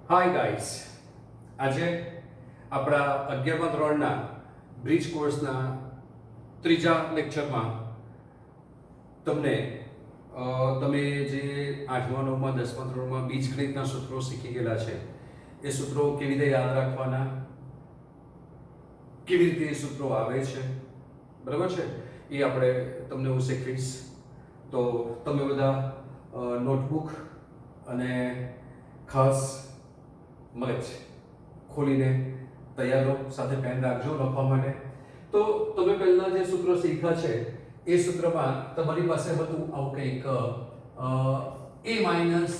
Hi guys, આજે આપણા 11મા ધોરણના બ્રિજ કોર્સના ત્રીજા લેક્ચરમાં તમને તમે જે 8મા 9મા 10મા ધોરણમાં બીજગણિતના સૂત્રો શીખી ગયેલા છે એ સૂત્રો કેવી રીતે યાદ રાખવાના, કેવી રીતે એ સૂત્રો આવે છે, બરાબર છે, એ આપણે તમને હું શીખવીશ. તો તમે બધા નોટબુક અને ખાસ મગજ ખોલીને તૈયાર રહો, સાથે પેન રાખજો લખવા માટે. તો તમે પહેલા જે સૂત્ર શીખ્યા છે એ સૂત્રમાં તમારી પાસે હતું આવું કંઈક a માઇનસ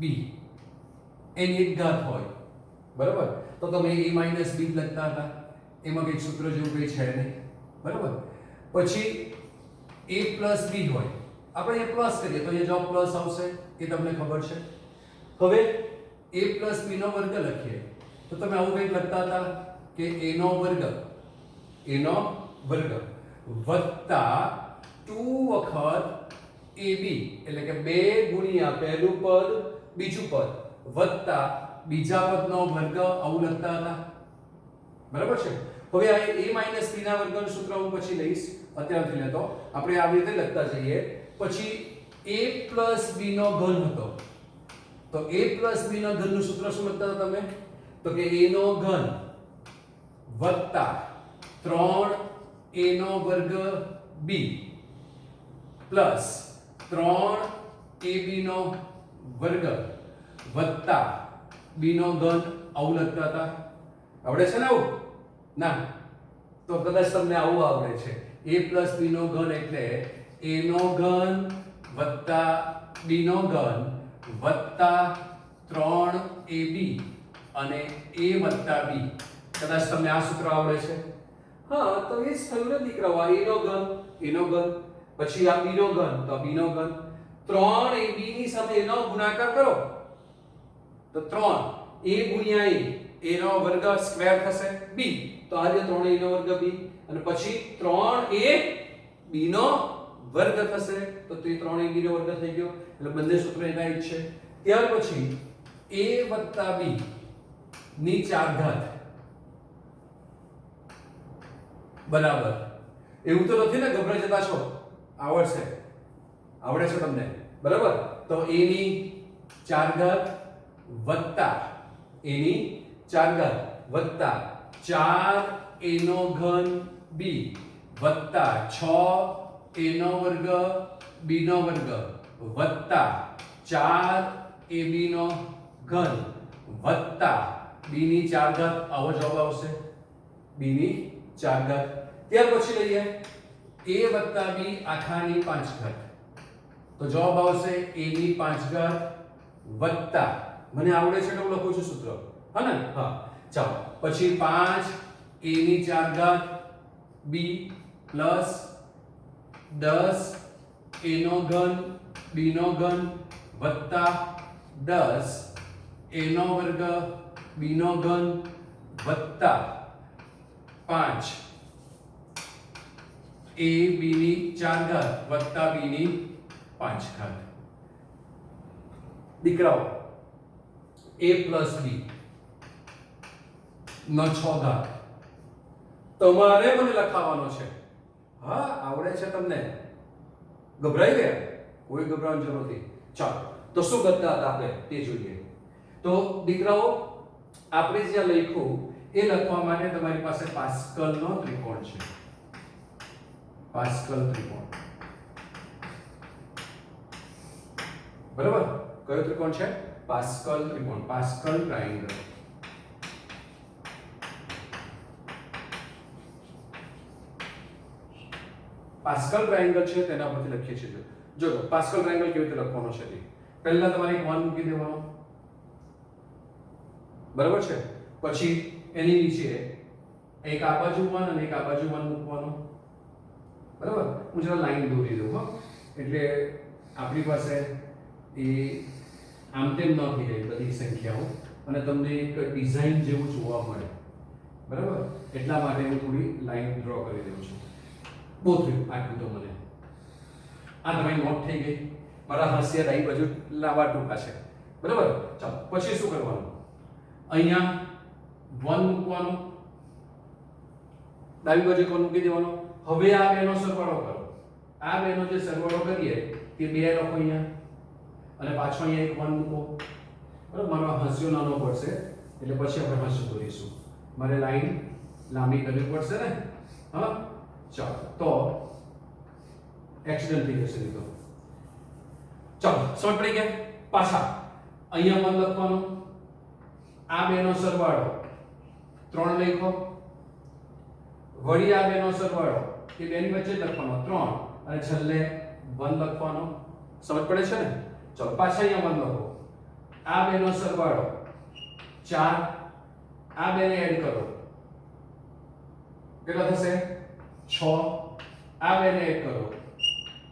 b એની એક ઘાત હોય, બરાબર. તો તમે a માઇનસ b લખતા હતા, એમાં કંઈક સૂત્ર જેવું કંઈ છે નહીં, બરાબર. પછી a પ્લસ b હોય, આપણે એ પ્લસ કરીએ તો એ જવાબ પ્લસ આવશે, એ તમને ખબર છે. હવે a પ્લસ b નો વર્ગ લખીએ તો તમે આવું કંઈક લખતા હતા કે a નો વર્ગ વત્તા 2 વખત ab, એટલે કે 2 ગુણ્યા પહેલું પદ બીજું પદ વત્તા બીજા પદનો વર્ગ, આવું લખતા હતા, બરાબર છે. હવે આ a માઇનસ b ના વર્ગનું સૂત્ર હું પછી લઈશ, અત્યારથી લેતો આપણે આવી રીતે લખતા જઈએ. પછી a પ્લસ b નો ઘન હતો, તો a પ્લસ b નો ઘનનું સૂત્ર શું લખતા હતા તમે? તો કે a નો ઘન વત્તા 3a નો વર્ગ b પ્લસ 3ab નો વર્ગ વત્તા b નો ઘન, આવું લખતા હતા. આવડે છે ને આવું? ના, તો કદાચ તમને આવું આવડે છે. a પ્લસ b નો ઘન એટલે a નો ઘન વત્તા b નો ઘન વત્તા 3ab અને a વત્તા b. કદાચ તમને આ સૂત્ર આવડે છે. હા, તો એ જ થયું ને દીકરાઓ, આ a નો ઘન, પછી આ b નો ઘન, તો b નો ઘન 3ab ની સાથે a નો ગુણાકાર કરો તો 3a ગુણ્યા a નો વર્ગ સ્ક્વેર થશે b, તો આ જે 3a નો વર્ગ b, અને પછી 3a b નો વર્ગ થશે, તો તે 3ab નો વર્ગ થઈ ગયો, એટલે બંને સૂત્ર એના જ છે. ત્યાર પછી a વત્તા b ની 4 ઘાત બરાબર, એવું તો નથી ને ગભરાઈ જતા છો, આવડે છે તમને, બરાબર. તો a ની 4 ઘાત વત્તા a ની 4 ઘાત વત્તા 4a નો ઘન b વત્તા 6a નો વર્ગ b નો વર્ગ વત્તા 4ab નો ઘન વત્તા b ની 4 ઘાત, આવો જવાબ આવશે, b ની 4 ઘાત. ત્યાર પછી લઈએ a વત્તા b આખાની 5 ઘાત, તો જવાબ આવશે a ની 5 ઘાત વત્તા, મને આવડે છે એટલે હું લખું છું સૂત્ર, હા ને? હા, ચાલો. પછી 5a ની 4 ઘાત b પ્લસ 10a નો ઘન b નો ઘન વત્તા 10a નો વર્ગ b નો ઘન વત્તા 5 a b ની 4 ઘાત વત્તા b ની 5 ઘાત. દીકરાઓ, a પ્લસ b નો 6 ઘાત તમારે મને લખાવવાનો છે. હા, આવડે છે તમને? ગભરાઈ ગયા? કોઈ ગભરાવાની જરૂર નથી. ચાલો, તો શું કરતા હતા આપણે તે જોઈએ. તો દીકરાઓ, આપણે જ્યાં લખ્યું એ લખવા માટે તમારી પાસે પાસ્કલનો ત્રિકોણ છે. પાસ્કલ ત્રિકોણ, બરાબર. કયો ત્રિકોણ છે? પાસ્કલ ત્રિકોણ, પાસ્કલ ટ્રાયેંગલ. પાસ્કલ ટ્રાયેંગલ છે તેના પરથી લખીએ છીએ. જો પાસ્કલ ટ્રાયેંગલ કેવી રીતે લખવાનો છે તે પહેલા તમારે એક 1 મૂકી દેવાનો, બરાબર છે. પછી એની નીચે એક આ બાજુ 1 અને એક આ બાજુ 1 મૂકવાનો, બરાબર. હું જરા લાઈન દોરી દઉં, હા, એટલે આપણી પાસે એ આમ તેમ ન થઈ જાય બધી સંખ્યાઓ અને તમને એક ડિઝાઇન જેવું જોવા મળે, બરાબર. એટલા માટે હું થોડી લાઈન ડ્રો કરી દઉં છું. બહુ થયું આટલું તો મને. આ તમારી નોટ થઈ ગઈ. મારા હાસ્ય રાઈ બાજુ લાવા ટૂંકા છે, બરાબર. ચાલો પછી શું કરવાનું, અહીંયા 1 મૂકવાનું, ડાબી બાજુ 1 મૂકી દેવાનો. હવે આ બેનો સરવાળો કરો, આ બેનો જે સરવાળો કરીએ તે 2 લખો અહીંયા અને પાછો અહીંયા એક 1 મૂકો. બરાબર, મારો હાસ્યો નાનો પડશે એટલે પછી આપણે હાસ્યો દોરીશું. મારે લાઈન લાંબી કરવી પડશે ને. હા ચાલો, તો એક્સિડન્ટ થઈ જશે નહીં તો. ચાલો શોર્ટ પડી ગયા. પાછા અહીંયા 1 લખવાનું, આ બેનો સરવાળો 3 લખો, વળી આ બેનો સરવાળો એ બેની વચ્ચે લખવાનો 3 અને છેલ્લે 1 લખવાનો. સમજ પડે છે ને. ચાલો પાછા અહીંયા 1 લખો, આ બેનો સરવાળો 4, આ બેને એડ કરો કેટલા થશે 6, આ બેને એડ કરો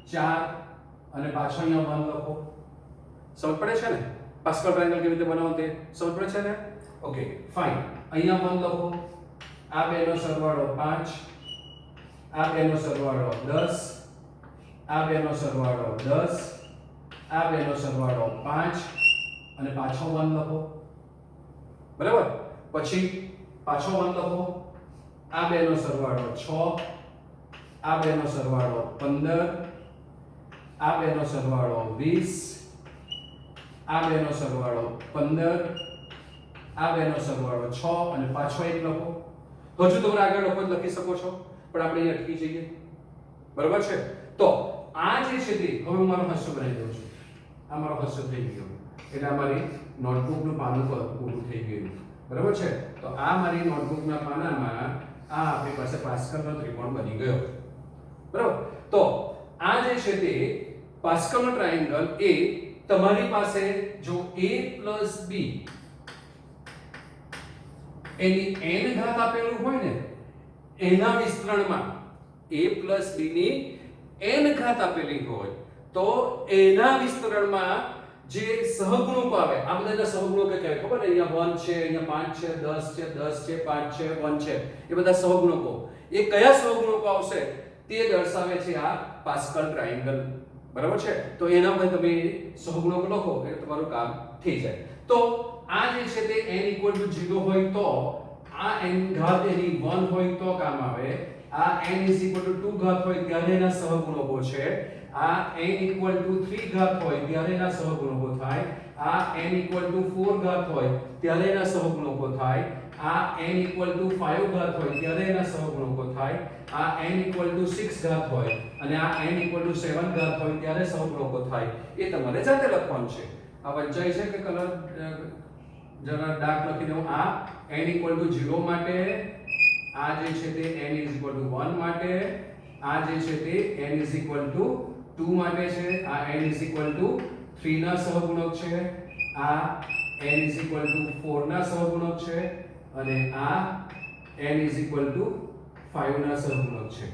4 અને પાછો અહીંયા 1 લખો. સમજ પડે છે ને. પાસ્કલ ટ્રાયેંગલ કેવી રીતે બનાવવું તે સમજ પડે છે ને. Okay fine. અહીંયા 1 લખો, આ બેનો સરવાળો 5, આ બેનો સરવાળો 10, આ બેનો સરવાળો 10, આ બેનો સરવાળો 5 અને પાછો 1 લખો. બરાબર. પછી પાછો 1 લખો, આ બેનો સરવાળો 6, આ બેનો સરવાળો 15, આ બેનો સરવાળો 20, આ બેનો સરવાળો 15, આ બેનો સરવાળો 6 અને પાછો 1 લખો. હજુ તમે આગળ લખો લખી શકો છો, પણ આપણે અહીં અટકી જઈએ. બરાબર છે. તો આ જે છે તે હવે હું મારો હાસ્ય બનાવી દઉં છું. આ મારો હાસ્ય થઈ ગયો એટલે અમારી નોટબુકનું પાનું પૂરું થઈ ગયું. બરાબર છે. તો આ મારી નોટબુકના પાનામાં આ આપણી પાસે પાસ્કલનો ત્રિકોણ બની ગયો. બરાબર. તો આ જે છે તે પાસ્કલનો ટ્રાયેંગલ એ તમારી પાસે જો a + b એની n ઘાત આપેલું હોય ને, એના વિસ્તરણમાં a + b ની n ઘાત આપેલી હોય તો એના વિસ્તરણમાં જે સહગુણકો આવે, આ બધાના સહગુણકો કહેવાય. ખબર ને, અહીંયા 1 છે, અહીંયા 5 છે, 10 છે, 10 છે, 5 છે, 1 છે, એ બધા સહગુણકો. એ કયા સહગુણકો આવશે તે દર્શાવે છે આ પાસ્કલ ટ્રાયેંગલ. બરાબર છે. તો એના પર તમે સહગુણકો લખો એટલે તમારું કામ થઈ જાય. તો આ જે છે તે n = 0 હોય તો આ n ઘાત એની 1 હોય તો કામ આવે. આ n = 2 ઘાત હોય ત્યારે એના સહગુણકો છે. આ n = 3 ઘાત હોય ત્યારે એના સહગુણકો થાય. આ n = 4 ઘાત હોય ત્યારે એના સહગુણકો થાય. આ n = 5 ઘાત હોય ત્યારે એના સહગુણકો થાય. આ n = 6 ઘાત હોય અને આ n = 7 ઘાત હોય ત્યારે સહગુણકો થાય. એ તમારે જાતે લખવાનું છે. આ વંચાય છે કે કલર જરા ડાર્ક લખી દઉં. આ n = 0 માટે, આ જે છે તે n = 1 માટે, આ જે છે તે n = 2 માટે છે, આ n = 3 ના સહગુણક છે, આ n = 4 ના સહગુણક છે અને આ n = 5 ના સહગુણક છે.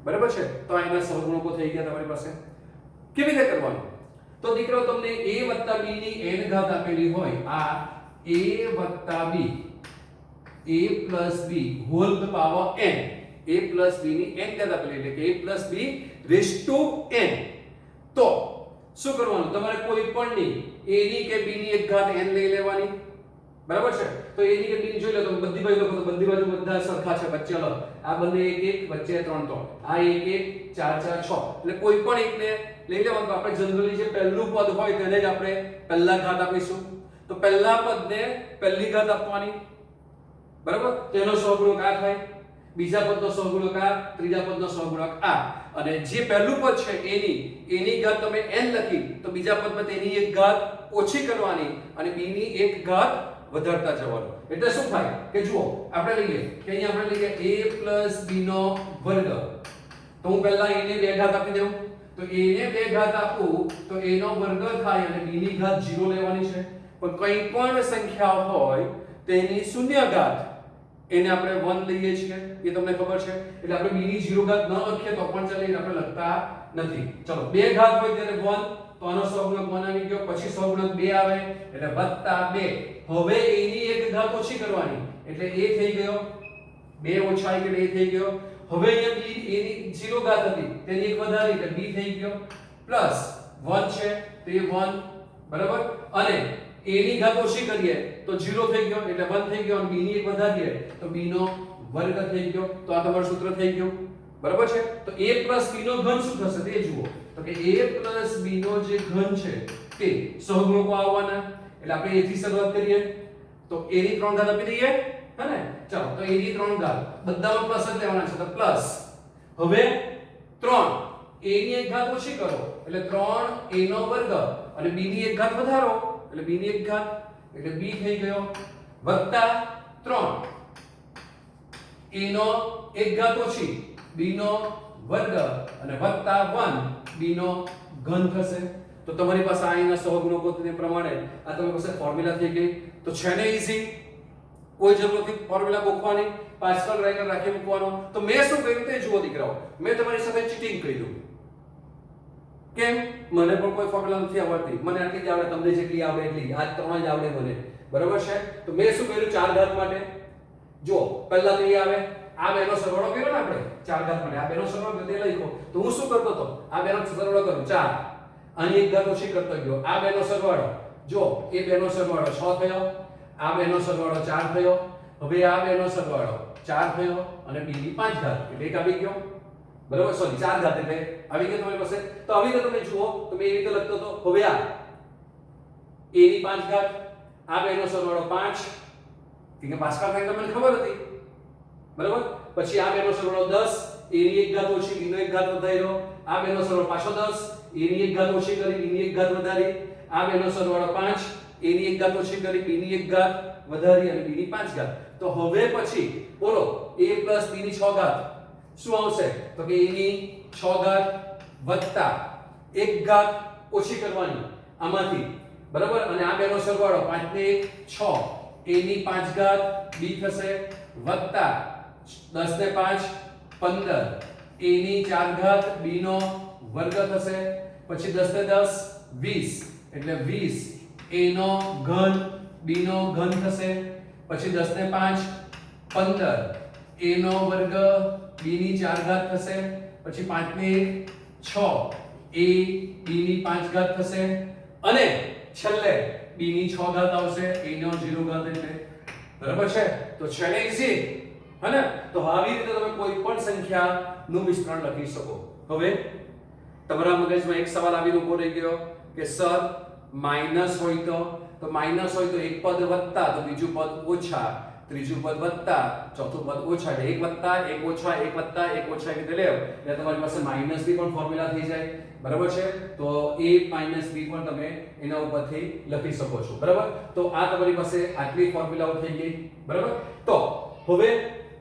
બરાબર છે. તો આ એના સહગુણકો થઈ ગયા તમારી પાસે. કેવી રીતે કરવાનું? તો દીકરો તમને a + b ની n ઘાત આપેલી હોય, આ a + b, a + b whole the power n, a + b ની n ઘાત આપેલી એટલે કે a + b n. તો શું કરવાનું? તમારે કોઈ પણ ની a ની કે b ની એક ઘાત n લઈ લેવાની. બરાબર છે. તો a ની કે b ની જોઈ લો તો બધી બાજુ લખો તો બધી બાજુ બધા સરખા છે, વચ્ચે અલગ. આ બંને 1 1 વચ્ચે 3 3, આ 1 1 4 4 6 એટલે કોઈ પણ એકને લઈ લેવાનું. તો આપણે જનરલી જે પહેલું પદ હોય તેને જ આપણે પહેલા ઘાત આપીશું. તો પહેલા પદને પહેલી ઘાત આપવાની. બરાબર. તેનો સહગુણક આ થાય, બીજા પદનો સહગુણક આ, ત્રીજા પદનો સહગુણક આ. અને જે પહેલું પદ છે એની ઘાત તમે n લખી તો બીજા પદમાં તેની એક ઘાત ઓછી કરવાની અને b ની એક ઘાત વધારતા જવાનું. એટલે શું થાય કે જુઓ આપણે લઈએ કે અહીંયા આપણે લઈએ a + b નો વર્ગ. તો હું પહેલા a ને 2 ઘાત આપી દઉં. તો a ને 2 ઘાત આપું તો a નો વર્ગ થાય અને b ની ઘાત 0 લેવાની છે. પણ કંઈ પણ સંખ્યા હોય તેની શૂન્ય ઘાત એને આપણે 1 લઈએ છીએ, એ તમને ખબર છે. એટલે આપણે b ની 0 ઘાત ન લખીએ તો પણ ચાલે, આપણે લખતા નથી. ચલો 2 ઘાત હોય ત્યારે 1 તો આનો સહગુણક 1 આવી ગયો. પછી સહગુણક 2 આવે એટલે +2. હવે a ની એક ઘાત ઓછી કરવાની એટલે a થઈ ગયો, 2 ઓછા એટલે a થઈ ગયો. હવે અહીંયા b a ની 0 ઘાત હતી તેની એક વધારી એટલે b થઈ ગયો, પ્લસ 1 છે તો એ 1. બરાબર. અને a ની ઘાત ઓછી કરીએ તો 0 થઈ ગયો એટલે 1 થઈ ગયો, અને b ની એક વધારીએ તો b નો વર્ગ થઈ ગયો. તો આ તમારું સૂત્ર થઈ ગયું. બરાબર છે. તો a b નો ઘન શું થશે તે જુઓ. તો કે a b નો જે ઘન છે તે સહગુણકો આવવાના. એટલે આપણે a થી શરૂઆત કરીએ તો a ની 3 ઘાત આપી દઈએ, હે ને? ચાલો, તો a ની 3 ઘાત બધામાં પ્લસ જ લેવાના છે, તો પ્લસ. હવે 3 a ની એક ઘાત ઓછી કરો એટલે 3 a નો વર્ગ, અને b ની એક ઘાત વધારો એટલે b ની એક ઘાત એટલે b થઈ ગયો, વત્તા 3 a નો એક ઘાત ઓછી b નો વર્ગ, અને વત્તા 1 b નો ઘન થશે. તો તમારી પાસે અહીંના સહગુણકોને પ્રમાણે આ તમારી પાસે ફોર્મ્યુલા થઈ ગઈ. તો છે ને ઈઝી, કોઈ જરૂર નથી ફોર્મ્યુલા ગોખવાની, પાસ્કલ રાઇટર રાખી મૂકવાનો. તો મેં શું કર્યું તે જુઓ દીકરાઓ, મેં તમારી સાથે ચીટિંગ કર્યું. કેમ? મને પણ કોઈ ફોર્મ્યુલા નથી આવડતી, મને આટલી જ આવડે, તમને જેટલી આવડે એટલી, આ ત્રણ જ આવડે મને. બરાબર છે. તો મેં શું કર્યું 4 ઘાત માટે, જો પહેલા તો એ આવે, આ બેનો સરવાળો કર્યો ને આપણે 4 ઘાત માટે, આ બેનો સરવાળો તે લખ્યો. તો હું શું કરતો હતો, આ બેનો સરવાળો કરું 4, આની એક ઘાત ઓછી કરતો ગયો, આ બેનો સરવાળો, જો એ બેનો સરવાળો 6 થયો, આ બેનો સરવાળો 4 થયો, હવે આ બેનો સરવાળો 4 થયો, અને b ની 5 ઘાત એટલે એક આવી ગયો. બરાબર, સોરી 4 ઘાત એટલે આવી ગયો તમારી પાસે. તો આવી ગયો, તમે જુઓ તો મેં એવી રીતે લખતો હતો. હવે આ a ની 5 ઘાત, આ બેનો સરવાળો 5, કે પાસ્કલ રાઇટર મને ખબર હતી. બરાબર, પછી આ બેનો સરવાળો 10, a ની એક ઘાત ઓછી, b નો એક ઘાત વધાર્યો, આ બેનો સરવાળો પાછો 10, a ની એક ઘાત ઓછી કરી, b ની એક ઘાત વધારી, આ બેનો સરવાળો 5, a ની એક ઘાત ઓછી કરી, b ની એક ઘાત વધારી, અને b ની 5 ઘાત. તો હવે પછી બોલો a b ની 6 ઘાત શું આવશે? તો કે a ની 6 ઘાત વત્તા 1 ઘાત ઓછી કરવાની આમાંથી. બરાબર, અને આ બેનો સરવાળો 5 ને 1 6, a ની 5 ઘાત b થશે, વત્તા 10 ને 5 15, a ની 4 ઘાત b નો વર્ગ થશે, પછી 10 ને 10 20 એટલે 20 a નો ઘન b નો ઘન થશે, પછી 10 ને 5 15 a નો વર્ગ b ની 4 ઘાત થશે, પછી 5 ને 1 6 a b ની 5 ઘાત થશે, અને છેલ્લે b ની 6 ઘાત આવશે, a નો 0 ઘાત એટલે. બરાબર છે. તો છેલ્લે ઈઝી, હે ને? તો આવી રીતે તમે કોઈ પણ સંખ્યાનું વિસ્તરણ લખી શકો. હવે તમારા મગજમાં એક સવાલ આવીને ઉભો રહી ગયો કે સર માઈનસ હોય તો માઈનસ હોય તો એક પદ વત્તા તો બીજું પદ ઓછા, ત્રીજું પદ વત્તા ચોથું પદ ઓછા, એટલે એક વત્તા એક ઓછા એક વત્તા એક ઓછા રીતે લેવ એટલે તમારી પાસે માઈનસ બી પણ ફોર્મ્યુલા થઈ જાય. બરાબર છે. તો a માઈનસ b પણ તમે એના ઉપરથી લખી શકો છો. બરાબર, તો આ તમારી પાસે આટલી ફોર્મ્યુલાઓ થઈ ગઈ. બરાબર, તો હવે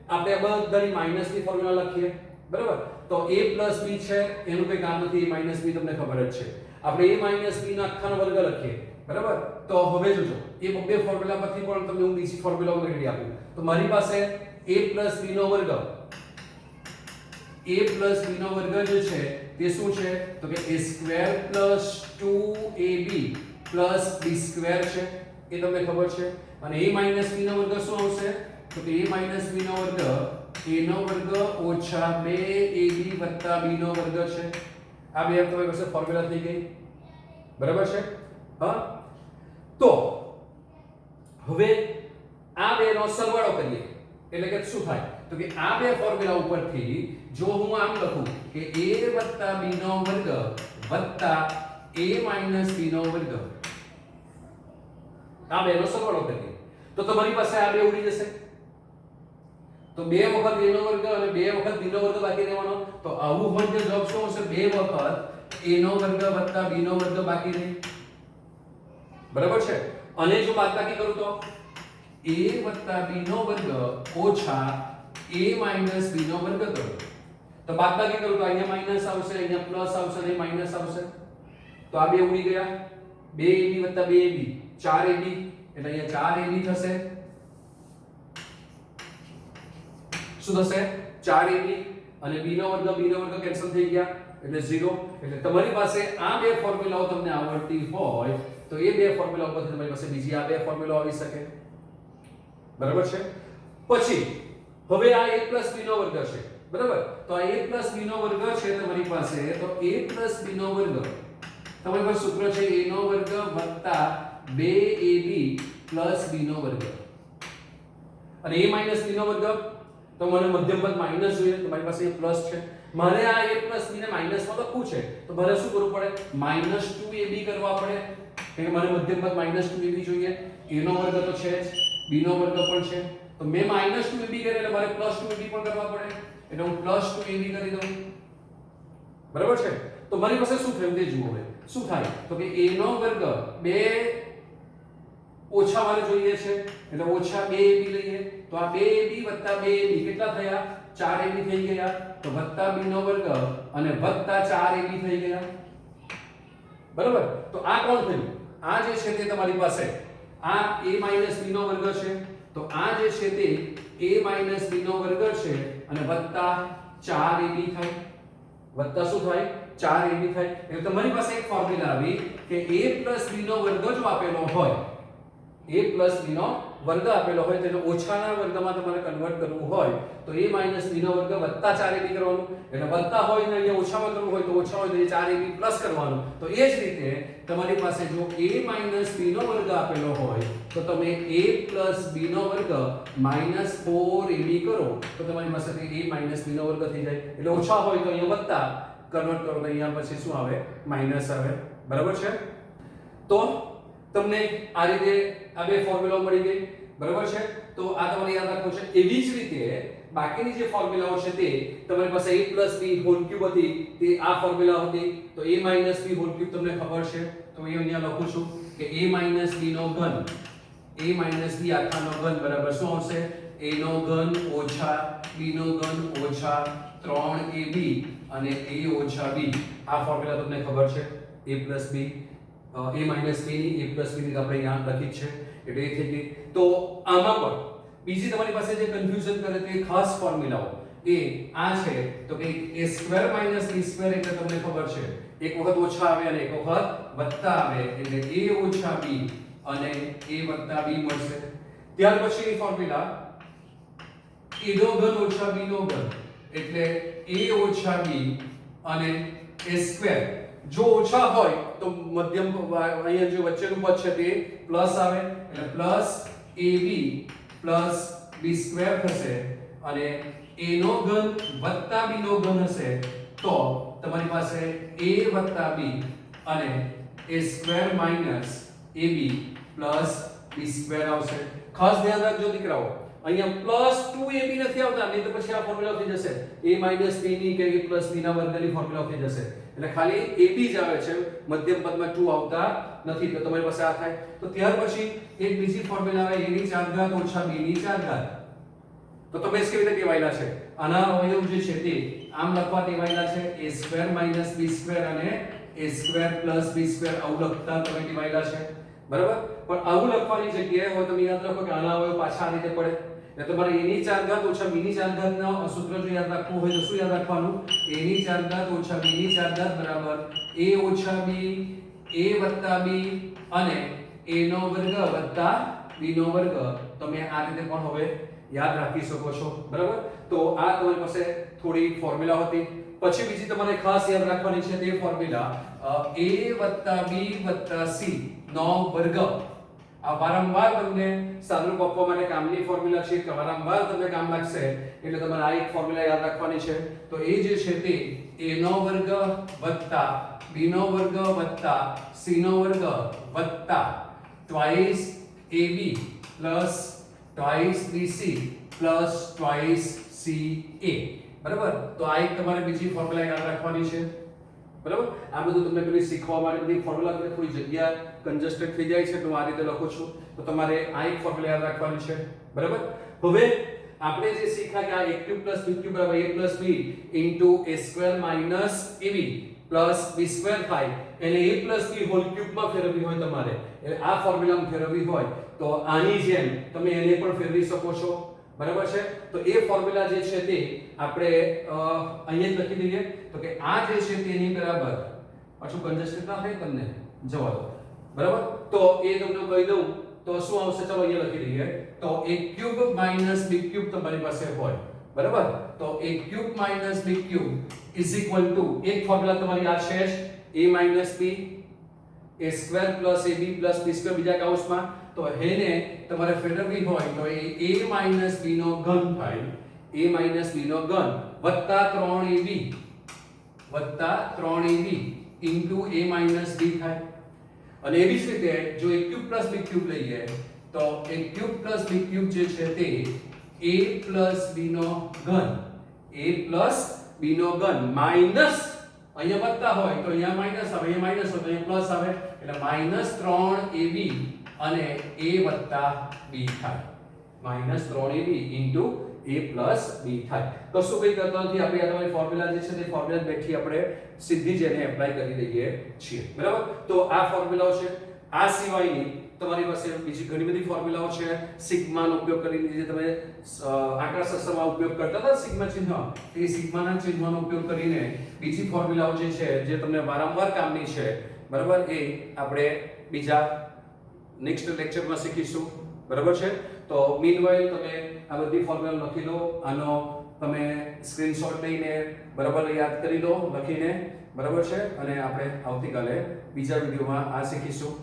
આપણે બધાની માઈનસ ની ફોર્મ્યુલા લખીએ. બરાબર, તો a b છે એનું કોઈ કામ નથી, a b તમને ખબર જ છે. આપણે a b ના આખાનો વર્ગ લખીએ. બરાબર, તો હવે જોજો એ બે ફોર્મ્યુલા પરથી પણ તમને હું બીજી ફોર્મ્યુલા ઉમેરી આપું. તો મારી પાસે a b નો વર્ગ, a b નો વર્ગ જે છે તે શું છે? તો કે a square 2ab b square છે, એ તમને ખબર છે. અને a b નો વર્ગ શું આવશે? તો કે a b નો વર્ગ a નો વર્ગ ઓછા 2ab b નો વર્ગ છે. આ બે તમારી પાસે ફોર્મ્યુલા થઈ ગઈ. બરાબર છે. હા, તો હવે આ બે નો સરવાળો કરીએ એટલે કે શું થાય? તો કે આ બે ફોર્મ્યુલા ઉપરથી જો હું આમ લખું કે a b નો વર્ગ વત્તા a b નો વર્ગ, આ બે નો સરવાળો કરીએ તો તમારી પાસે આ બે ઉડી જશે. તો બે વખત a નો વર્ગ અને બે વખત b નો વર્ગ બાકી રહેવાનો. તો આવું હોય તો જવાબ શું હશે? બે વખત a નો વર્ગ વત્તા b નો વર્ગ બાકી રહે. બરાબર છે. અને જો બાદબાકી કરું તો a b નો વર્ગ ઓછા a b નો વર્ગ કરું તો બાદબાકી કરું તો અહીંયા માઈનસ આવશે, અહીંયા પ્લસ આવશે, અને માઈનસ આવશે. તો આ બે ઉડી ગયા. 2ab 2ab 4ab એટલે અહીંયા 4ab થશે. શું થશે? 4ab, અને b નો વર્ગ કેન્સલ થઈ ગયા એટલે 0. એટલે તમારી પાસે આ બે ફોર્મ્યુલાઓ તમને આવડતી હોય તો એ બે ફોર્મ્યુલા ઉપરથી તમારી પાસે બીજી આ બે ફોર્મ્યુલા આવી શકે. બરાબર છે. પછી હવે આ a b નો વર્ગ છે. બરાબર, તો આ a b નો વર્ગ છે તમારી પાસે. તો a b નો વર્ગ તમારી પાસે સૂત્ર છે a નો વર્ગ વત્તા 2ab પ્લસ b નો વર્ગ અને a માઈનસ b નો વર્ગ તો મને મધ્યમ પદ માઈનસ જોઈએ તો મારી પાસે પ્લસ છે મારે આ a પ્લસ b ને માઈનસ માં લખવું છે તો મારે શું કરવું પડે -2ab કરવા પડે કે મને મધ્યમ પદ -2ab જોઈએ a નો વર્ગ તો છે જ b નો વર્ગ પણ છે તો મેં -2ab કર્યા એટલે મારે +2ab પણ કરવા પડે એટલે હું +2ab કરી દઉં બરાબર છે તો મારી પાસે શું થયું તે જુઓ હવે શું થાય તો કે a નો વર્ગ 2 ઓછા મારે જોઈએ છે એટલે ઓછા 2ab લઈએ તો આ 2ab વત્તા 2ab કેટલા થયા 4ab થઈ ગયા તો વત્તા b નો વર્ગ અને વત્તા 4ab થઈ ગયા બરાબર તો આ કોણ થયું આ જે છે તે તમારી પાસે આ a b નો વર્ગ છે તો આ જે છે તે a b નો વર્ગ છે અને વત્તા 4ab થાય વત્તા શું થાય 4ab થાય એટલે તમારી પાસે એક ફોર્મ્યુલા આવી કે a b નો વર્ગ જો આપેલો હોય a b નો વર્ગ આપેલો હોય તેને ઓછાના વર્ગમાં તમારે કન્વર્ટ કરવું હોય તો a b નો વર્ગ વત્તા 4ab કરવાનું એટલે વત્તા હોય ને અહીંયા ઓછામાં કરવું હોય તો ઓછા હોય તો 4ab પ્લસ કરવાનું તો એ જ રીતે તમારી પાસે જો a b નો વર્ગ આપેલો હોય તો તમે a b નો વર્ગ -4ab કરો તો તમારી પાસે a b નો વર્ગ થઈ જાય એટલે ઓછા હોય તો અહીંયા વત્તા કન્વર્ટ કરો તો અહીંયા પછી શું આવે માઈનસ આવે બરાબર છે તો તમને આ રીતે આ બે ફોર્મ્યુલા મળી ગઈ બરાબર છે તો આ તમારે યાદ રાખવું છે એવી જ રીતે બાકીની જે ફોર્મ્યુલાઓ છે તે તમારી પાસે a b હોલ ક્યુબ હતી તે આ ફોર્મ્યુલા હતી તો a b હોલ ક્યુબ તમને ખબર છે તો હું અહીંયા લખું છું કે a b નો ઘન a b આખાનો ઘન બરાબર શું આવશે a નો ઘન ઓછા b નો ઘન ઓછા 3ab અને a ઓછા b આ ફોર્મ્યુલા તમને ખબર છે a b a minus b ની a પ્લસ b ની આપણે યાદ રાખી છે એટલે એ થઈ ગઈ તો આમાં પણ બીજી તમારી પાસે જે કન્ફ્યુઝન કરે તે ખાસ ફોર્મ્યુલાઓ એ આ છે તો કે a square minus b square એટલે તમને ખબર છે એક વખત ઓછા આવે અને એક વખત વત્તા આવે એટલે a ઓછા b અને a વત્તા b મળશે ત્યાર પછીની ફોર્મ્યુલા a નો ઘન ઓછા b નો ઘન એટલે a ઓછા b અને a સ્ક્વેર જો ઓછા હોય તો મધ્યમ અહીંયા જે વચ્ચેનું પદ છે તે પ્લસ આવે એટલે plus ab plus b square થશે અને a નો ઘન વત્તા b નો ઘન હશે તો તમારી પાસે a વત્તા b અને a square minus ab plus b square આવશે ખાસ ધ્યાન રાખજો દીકરાઓ અહીંયા પ્લસ 2ab નથી આવતા નહીં તો પછી આ ફોર્મ્યુલા થઈ જશે a માઈનસ b ની કે a પ્લસ b ના વર્ગની ફોર્મ્યુલા થઈ જશે એટલે ખાલી ab જ આવે છે મધ્યમ પદમાં 2 આવતા નથી તો તમારી પાસે આ થાય તો ત્યાર પછી એક બીજી ફોર્મ્યુલા આવે a ની 4 ઘાત ઓછા b ની 4 ઘાત તો તમે કેવી રીતે ટેવાયેલા છે આના અવયવ જે છે તે આમ લખવા ટેવાયેલા છે a square minus b square અને a square plus b square આવું લખતા તમે ટેવાયેલા છે બરાબર પણ આવું લખવાની જગ્યાએ હોય તમે યાદ રાખો કે આના અવયવ પાછા આ રીતે પડે એટલે તમારે a ની 4 ઘાત ઓછા b ની 4 ઘાત નો સૂત્ર જો યાદ રાખવું હોય તો શું યાદ રાખવાનું a ની 4 ઘાત ઓછા b ની 4 ઘાત બરાબર a ઓછા b a વત્તા b અને a નો વર્ગ વત્તા b નો વર્ગ તમે આ રીતે પણ હવે યાદ રાખી શકો છો બરાબર તો આ તમારી પાસે થોડી ફોર્મ્યુલા હતી પછી બીજી તમારે ખાસ યાદ રાખવાની છે તે ફોર્મ્યુલા a વત્તા b વત્તા c નો વર્ગ આ વારંવાર તમને સાદુરૂપ આપવા માટે કામની ફોર્મ્યુલા છે કે વારંવાર તમને કામ લાગશે એટલે તમારે આ એક ફોર્મ્યુલા યાદ રાખવાની છે તો એ જે છે તે a નો વર્ગ વત્તા b નો વર્ગ વત્તા c નો વર્ગ વત્તા twice ab plus twice bc plus twice ca બરાબર તો આ એક તમારે બીજી ફોર્મ્યુલા યાદ રાખવાની છે બરાબર આ બધું તમને પેલી શીખવા માટે બધી ફોર્મ્યુલા એટલે થોડી જગ્યા કન્જસ્ટેડ થઈ જાય છે તો આ રીતે લખું છું તો તમારે આ એક ફોર્મ્યુલા યાદ રાખવાની છે બરાબર હવે આપણે જે શીખ્યા કે આ a cube plus b cube બરાબર a plus b into a square minus ab plus b square થાય એટલે a plus b whole cube માં ફેરવવી હોય તમારે એટલે આ ફોર્મ્યુલામાં ફેરવવી હોય તો આની જેમ તમે એને પણ ફેરવી શકો છો બરાબર છે તો એ ફોર્મ્યુલા જે છે તે આપણે અહીંયા જ લખી દઈએ તો કે આ જે છે તેની બરાબર પાછું કન્જસ્ટેડ ના થાય તમને જવા દો બરાબર તો એ તમને કહી દઉં તો શું આવશે ચલો અહીંયા લખી દઈએ તો a cube minus b cube તમારી પાસે હોય બરાબર તો a cube minus b cube is equal to એક ફોર્મ્યુલા તમારી આ છે a minus b a square plus ab plus b square બીજા કૌંસમાં, તો હેને તમારે ફેરવવી હોય તો એ a માઈનસ b નો ઘન થાય, a માઈનસ b નો ઘન વત્તા 3ab into a minus b થાય. અને એવી જ રીતે જો a cube plus b cube લઈએ તો a cube plus b cube જે છે તે a પ્લસ b નો ઘન, a પ્લસ b નો ઘન માઈનસ, અહીંયા વત્તા હોય તો અહીંયા માઈનસ આવે, અહીંયા માઈનસ હોય તો અહીંયા પ્લસ આવે, એટલે માઈનસ 3ab અને a વત્તા b થાય, minus 3ab into a plus b થાય. કશું કંઈ કરતો નથી, આપણે આ તમારી ફોર્મ્યુલા જે છે તે ફોર્મ્યુલા બેઠી આપણે સીધી જ એને એપ્લાય કરી દઈએ છીએ, બરાબર. તો આ ફોર્મ્યુલાઓ છે. આ સિવાયની તમારી પાસે બીજી ઘણી બધી ફોર્મ્યુલાઓ છે. સિગ્માનો ઉપયોગ કરીને જે તમે આંકડાશાસ્ત્રમાં ઉપયોગ કરતા હતા સિગ્મા ચિહ્ન, એ સિગ્માના ચિહ્નનો ઉપયોગ કરીને બીજી ફોર્મ્યુલાઓ જે છે જે તમને વારંવાર કામની છે, બરાબર, એ આપણે બીજા નેક્સ્ટ લેક્ચરમાં શીખીશું, બરાબર છે. તો મીનવાઇલ તમે આ બધી ફોર્મ્યુલા લખી લો, આનો તમે સ્ક્રીનશોટ લઈને બરાબર યાદ કરી લો લખીને, બરાબર છે. અને આપણે આવતીકાલે બીજા વિડીયોમાં આ શીખીશું.